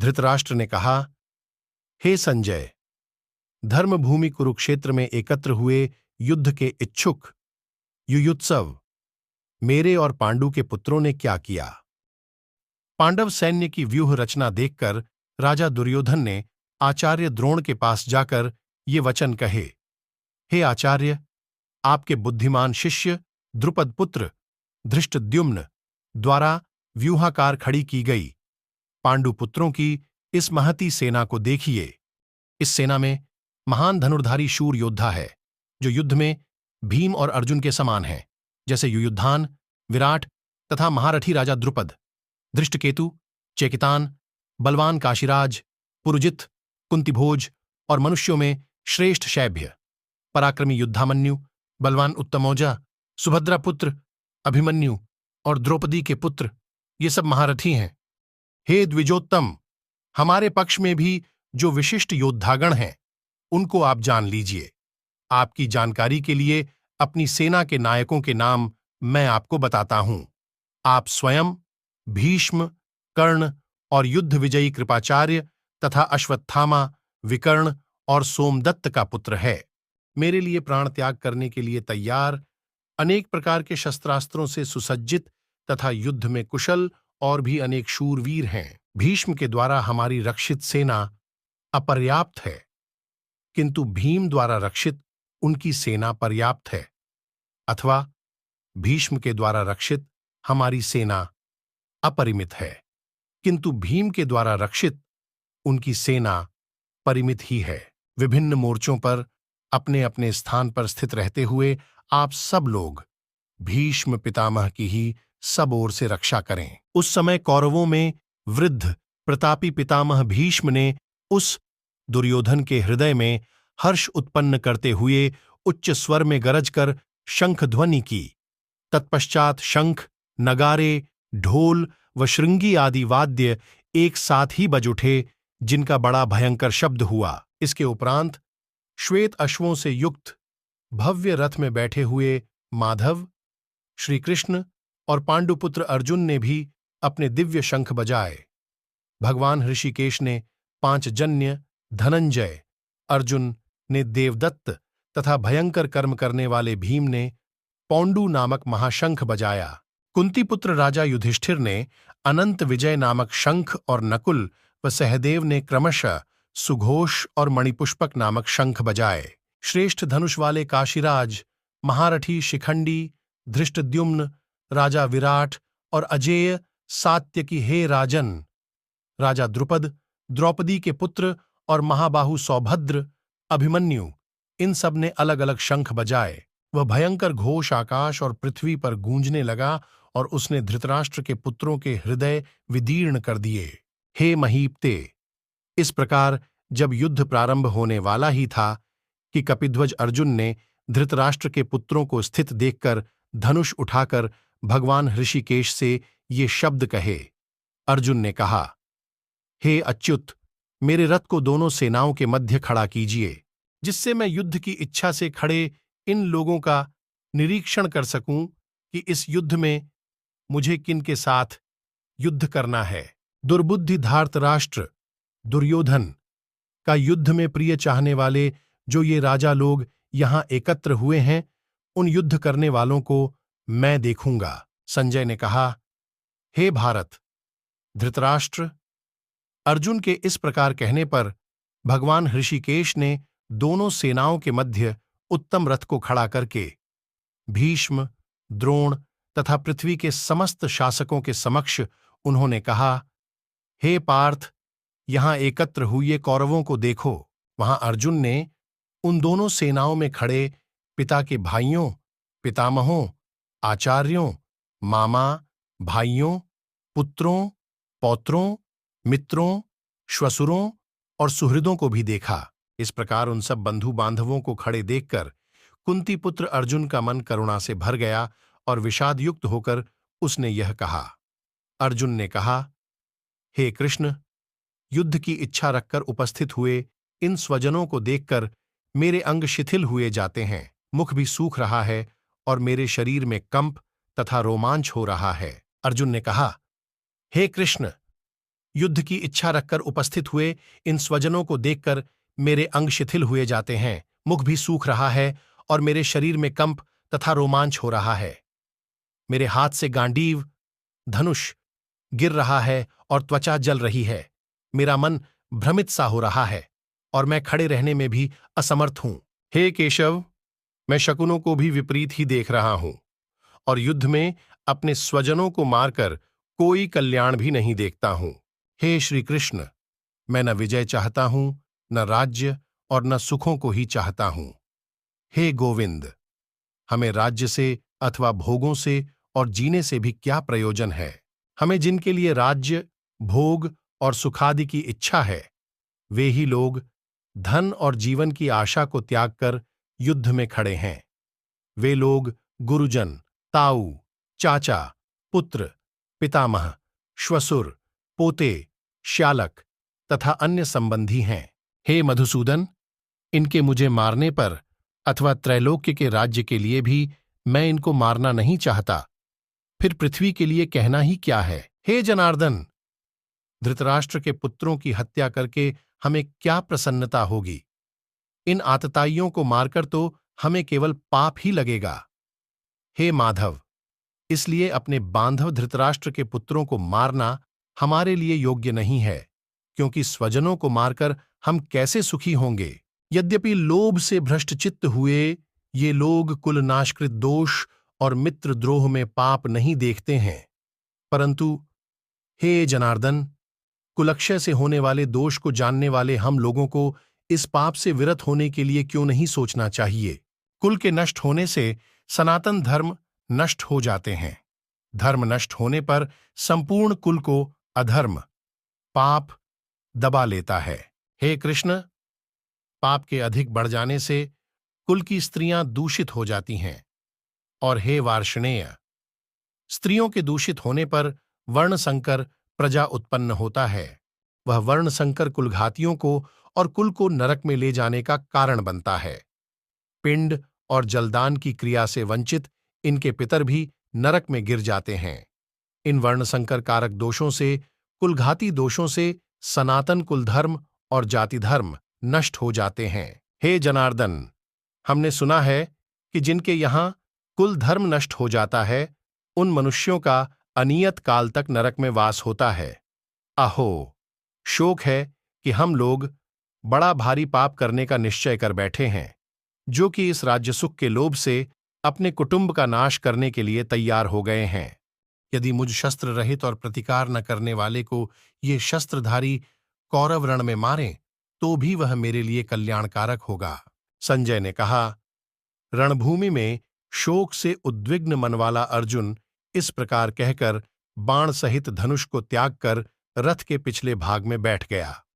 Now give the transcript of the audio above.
धृतराष्ट्र ने कहा, हे संजय, धर्मभूमि कुरुक्षेत्र में एकत्र हुए युद्ध के इच्छुक युयुत्सव मेरे और पांडु के पुत्रों ने क्या किया? पांडव सैन्य की व्यूह रचना देखकर राजा दुर्योधन ने आचार्य द्रोण के पास जाकर ये वचन कहे, हे आचार्य, आपके बुद्धिमान शिष्य द्रुपद पुत्र धृष्टद्युम्न द्वारा व्यूहाकार खड़ी की गई पांडु पुत्रों की इस महती सेना को देखिए। इस सेना में महान धनुर्धारी शूर योद्धा है, जो युद्ध में भीम और अर्जुन के समान हैं, जैसे युयुधान, विराट तथा महारथी राजा द्रुपद, धृष्टकेतु, चेकितान, बलवान काशीराज, पुरुजित, कुंतीभोज और मनुष्यों में श्रेष्ठ शैभ्य, पराक्रमी युद्धामन्यु, बलवान उत्तमौजा, सुभद्रा पुत्र अभिमन्यु और द्रौपदी के पुत्र, ये सब महारथी हैं। हे द्विजोत्तम, हमारे पक्ष में भी जो विशिष्ट योद्धागण हैं, उनको आप जान लीजिए। आपकी जानकारी के लिए अपनी सेना के नायकों के नाम मैं आपको बताता हूं। आप स्वयं, भीष्म, कर्ण और युद्ध विजयी कृपाचार्य तथा अश्वत्थामा, विकर्ण और सोमदत्त का पुत्र है। मेरे लिए प्राण त्याग करने के लिए तैयार, अनेक प्रकार के शस्त्रास्त्रों से सुसज्जित तथा युद्ध में कुशल और भी अनेक शूरवीर हैं। भीष्म के द्वारा हमारी रक्षित सेना अपर्याप्त है, किंतु भीम द्वारा रक्षित उनकी सेना पर्याप्त है, अथवा भीष्म के द्वारा रक्षित हमारी सेना अपरिमित है, किंतु भीम के द्वारा रक्षित उनकी सेना परिमित ही है। विभिन्न मोर्चों पर अपने अपने स्थान पर स्थित रहते हुए आप सब लोग भीष्म पितामह की ही सब ओर से रक्षा करें। उस समय कौरवों में वृद्ध प्रतापी पितामह भीष्म ने उस दुर्योधन के हृदय में हर्ष उत्पन्न करते हुए उच्च स्वर में गरज कर शंख ध्वनि की। तत्पश्चात शंख, नगारे, ढोल व श्रृंगी आदि वाद्य एक साथ ही बज उठे, जिनका बड़ा भयंकर शब्द हुआ। इसके उपरांत श्वेत अश्वों से युक्त भव्य रथ में बैठे हुए माधव, श्री कृष्ण और पांडुपुत्र अर्जुन ने भी अपने दिव्य शंख बजाए। भगवान ऋषिकेश ने पांचजन्य, धनंजय, अर्जुन ने देवदत्त तथा भयंकर कर्म करने वाले भीम ने पौंडू नामक महाशंख बजाया। कुंतीपुत्र राजा युधिष्ठिर ने अनंत विजय नामक शंख और नकुल व सहदेव ने क्रमशः सुघोष और मणिपुष्पक नामक शंख बजाए। श्रेष्ठ धनुष वाले काशीराज, महारथी शिखंडी, धृष्टद्युम्न, राजा विराट और अजेय सात्यकी, हे राजन, राजा द्रुपद, द्रौपदी के पुत्र और महाबाहु सौभद्र, अभिमन्यु, इन सब ने अलग अलग शंख बजाए। वह भयंकर घोष आकाश और पृथ्वी पर गूंजने लगा और उसने धृतराष्ट्र के पुत्रों के हृदय विदीर्ण कर दिए। हे महीपते, इस प्रकार जब युद्ध प्रारंभ होने वाला ही था कि कपिध्वज अर्जुन ने धृतराष्ट्र के पुत्रों को स्थित देखकर धनुष उठाकर भगवान ऋषिकेश से ये शब्द कहे। अर्जुन ने कहा, हे अच्युत, मेरे रथ को दोनों सेनाओं के मध्य खड़ा कीजिए, जिससे मैं युद्ध की इच्छा से खड़े इन लोगों का निरीक्षण कर सकूं कि इस युद्ध में मुझे किन के साथ युद्ध करना है। दुर्बुद्धि धार्तराष्ट्र, दुर्योधन का युद्ध में प्रिय चाहने वाले जो ये राजा लोग यहां एकत्र हुए हैं, उन युद्ध करने वालों को मैं देखूंगा। संजय ने कहा, हे भारत, धृतराष्ट्र, अर्जुन के इस प्रकार कहने पर भगवान ऋषिकेश ने दोनों सेनाओं के मध्य उत्तम रथ को खड़ा करके भीष्म, द्रोण तथा पृथ्वी के समस्त शासकों के समक्ष उन्होंने कहा, हे पार्थ, यहां एकत्र हुए कौरवों को देखो। वहां अर्जुन ने उन दोनों सेनाओं में खड़े पिता के भाइयों, पितामहों, आचार्यों, मामा, भाइयों, पुत्रों, पौत्रों, मित्रों, श्वसुरों और सुहृदों को भी देखा। इस प्रकार उन सब बंधु बांधवों को खड़े देखकर कुंती पुत्र अर्जुन का मन करुणा से भर गया और विषादयुक्त होकर उसने यह कहा। अर्जुन ने कहा, हे कृष्ण, युद्ध की इच्छा रखकर उपस्थित हुए इन स्वजनों को देखकर मेरे अंग शिथिल हुए जाते हैं, मुख भी सूख रहा है और मेरे शरीर में कंप तथा रोमांच हो रहा है। अर्जुन ने कहा, हे कृष्ण, युद्ध की इच्छा रखकर उपस्थित हुए इन स्वजनों को देखकर मेरे अंग शिथिल हुए जाते हैं, मुख भी सूख रहा है और मेरे शरीर में कंप तथा रोमांच हो रहा है। मेरे हाथ से गांडीव, धनुष गिर रहा है और त्वचा जल रही है। मेरा मन भ्रमित सा हो रहा है और मैं खड़े रहने में भी असमर्थ हूं। हे केशव, मैं शकुनों को भी विपरीत ही देख रहा हूं और युद्ध में अपने स्वजनों को मारकर कोई कल्याण भी नहीं देखता हूं। हे श्री कृष्ण, मैं न विजय चाहता हूं, न राज्य और न सुखों को ही चाहता हूं। हे गोविंद, हमें राज्य से अथवा भोगों से और जीने से भी क्या प्रयोजन है। हमें जिनके लिए राज्य, भोग और सुखादि की इच्छा है, वे ही लोग धन और जीवन की आशा को त्याग कर युद्ध में खड़े हैं। वे लोग गुरुजन, ताऊ, चाचा, पुत्र, पितामह, श्वसुर, पोते, श्यालक तथा अन्य संबंधी हैं। हे मधुसूदन, इनके मुझे मारने पर अथवा त्रैलोक्य के राज्य के लिए भी मैं इनको मारना नहीं चाहता, फिर पृथ्वी के लिए कहना ही क्या है। हे जनार्दन, धृतराष्ट्र के पुत्रों की हत्या करके हमें क्या प्रसन्नता होगी। इन आतताइयों को मारकर तो हमें केवल पाप ही लगेगा। हे माधव, इसलिए अपने बांधव धृतराष्ट्र के पुत्रों को मारना हमारे लिए योग्य नहीं है, क्योंकि स्वजनों को मारकर हम कैसे सुखी होंगे। यद्यपि लोभ से भ्रष्टचित्त हुए ये लोग कुलनाशकृत दोष और मित्रद्रोह में पाप नहीं देखते हैं, परंतु हे जनार्दन, कुलक्षय से होने वाले दोष को जानने वाले हम लोगों को इस पाप से विरत होने के लिए क्यों नहीं सोचना चाहिए। कुल के नष्ट होने से सनातन धर्म नष्ट हो जाते हैं। धर्म नष्ट होने पर संपूर्ण कुल को अधर्म, पाप दबा लेता है। हे कृष्ण, पाप के अधिक बढ़ जाने से कुल की स्त्रियां दूषित हो जाती हैं। और हे वार्ष्णेय, स्त्रियों के दूषित होने पर वर्ण संकर प्रजा उत्पन्न होता है। वह वर्ण संकर कुलघातियों को और कुल को नरक में ले जाने का कारण बनता है। पिंड और जलदान की क्रिया से वंचित इनके पितर भी नरक में गिर जाते हैं। इन वर्णसंकर कारक दोषों से, कुलघाती दोषों से सनातन कुलधर्म और जाति धर्म नष्ट हो जाते हैं। हे जनार्दन, हमने सुना है कि जिनके यहां कुल धर्म नष्ट हो जाता है, उन मनुष्यों का अनियत काल तक नरक में वास होता है। अहो, शोक है कि हम लोग बड़ा भारी पाप करने का निश्चय कर बैठे हैं, जो कि इस राज्य सुख के लोभ से अपने कुटुंब का नाश करने के लिए तैयार हो गए हैं। यदि मुझ शस्त्र रहित और प्रतिकार न करने वाले को ये शस्त्रधारी कौरव रण में मारें, तो भी वह मेरे लिए कल्याणकारक होगा। संजय ने कहा, रणभूमि में शोक से उद्विग्न मन वाला अर्जुन इस प्रकार कहकर बाण सहित धनुष को त्याग कर रथ के पिछले भाग में बैठ गया।